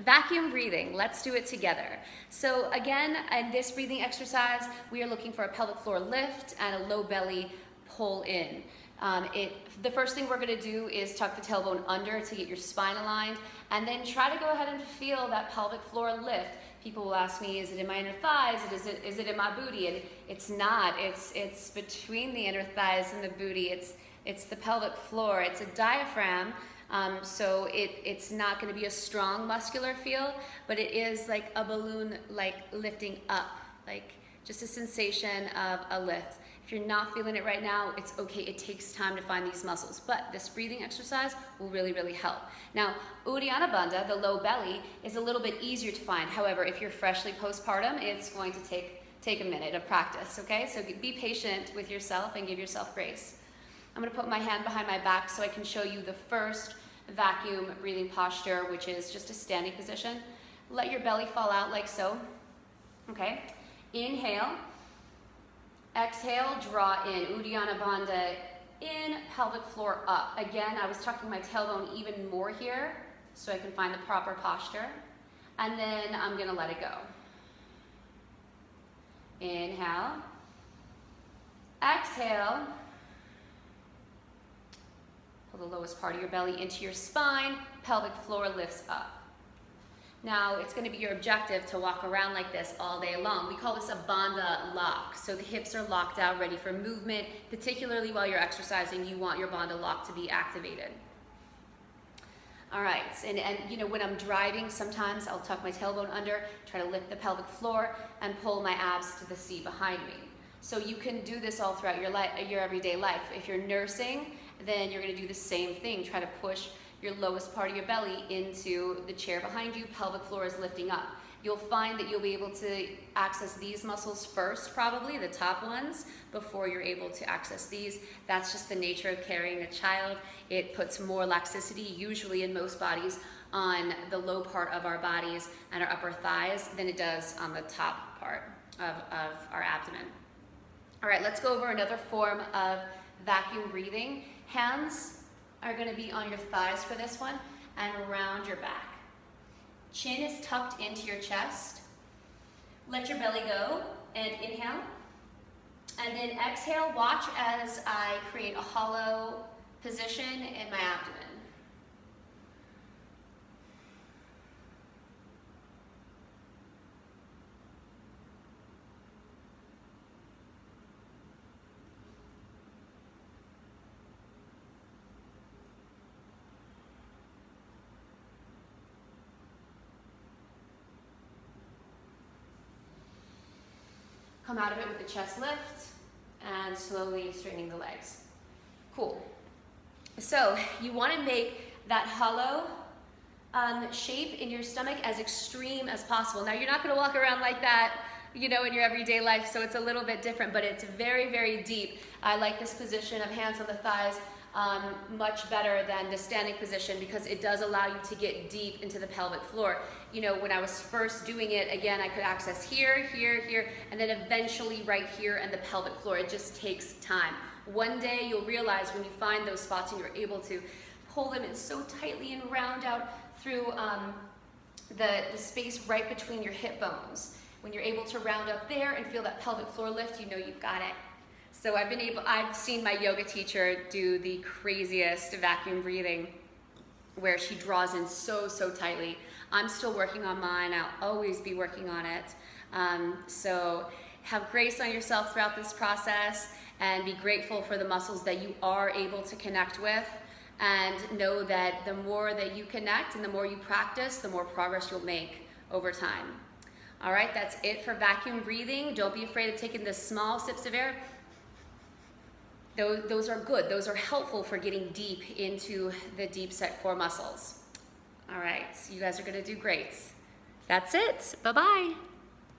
Vacuum breathing, let's do it together. So again, in this breathing exercise, we are looking for a pelvic floor lift and a low belly pull in. The first thing we're gonna do is tuck the tailbone under to get your spine aligned, and then try to go ahead and feel that pelvic floor lift. People will ask me, is it in my inner thighs? Is it in my booty? And it's not, it's between the inner thighs and the booty. It's the pelvic floor, it's a diaphragm. So it's not going to be a strong muscular feel, but it is like a balloon, like lifting up, like just a sensation of a lift. If you're not feeling it right now, it's okay. It takes time to find these muscles, but this breathing exercise will really, really help. Now, uddiyana bhanda, the low belly, is a little bit easier to find. However, if you're freshly postpartum, it's going to take a minute of practice, okay? So be patient with yourself and give yourself grace. I'm gonna put my hand behind my back so I can show you the first vacuum breathing posture, which is just a standing position. Let your belly fall out like so, okay? Inhale, exhale, draw in, uddiyana bhanda, in, pelvic floor up. Again, I was tucking my tailbone even more here so I can find the proper posture. And then I'm gonna let it go. Inhale, exhale, pull the lowest part of your belly into your spine, pelvic floor lifts up. Now, it's going to be your objective to walk around like this all day long. We call this a bhanda lock. So the hips are locked out, ready for movement, particularly while you're exercising. You want your bhanda lock to be activated. All right, and you know, when I'm driving, sometimes I'll tuck my tailbone under, try to lift the pelvic floor, and pull my abs to the seat behind me. So you can do this all throughout your everyday life. If you're nursing, then you're going to do the same thing. Try to push your lowest part of your belly into the chair behind you. Pelvic floor is lifting up. You'll find that you'll be able to access these muscles first, probably the top ones, before you're able to access these. That's just the nature of carrying a child. It puts more laxity, usually in most bodies, on the low part of our bodies and our upper thighs than it does on the top part of our abdomen. All right, let's go over another form of vacuum breathing. Hands are going to be on your thighs for this one and around your back. Chin is tucked into your chest. Let your belly go and inhale. And then exhale, watch as I create a hollow position in my abdomen. Come out of it with the chest lift and slowly straightening the legs. Cool. So you want to make that hollow shape in your stomach as extreme as possible. Now you're not going to walk around like that, you know, in your everyday life, so it's a little bit different, but it's very, very deep. I like this position of hands on the thighs much better than the standing position because it does allow you to get deep into the pelvic floor. You know, when I was first doing it, again, I could access here, here, here, and then eventually right here and the pelvic floor. It just takes time. One day you'll realize when you find those spots and you're able to pull them in so tightly and round out through the space right between your hip bones. When you're able to round up there and feel that pelvic floor lift, you know you've got it. So I've seen my yoga teacher do the craziest vacuum breathing where she draws in so tightly. I'm still working on mine. I'll always be working on it. So have grace on yourself throughout this process and be grateful for the muscles that you are able to connect with, and know that the more that you connect and the more you practice, the more progress you'll make over time. All right, that's it for vacuum breathing. Don't be afraid of taking the small sips of air. Those are good. Those are helpful for getting deep into the deep set core muscles. All right, you guys are going to do great. That's it. Bye-bye.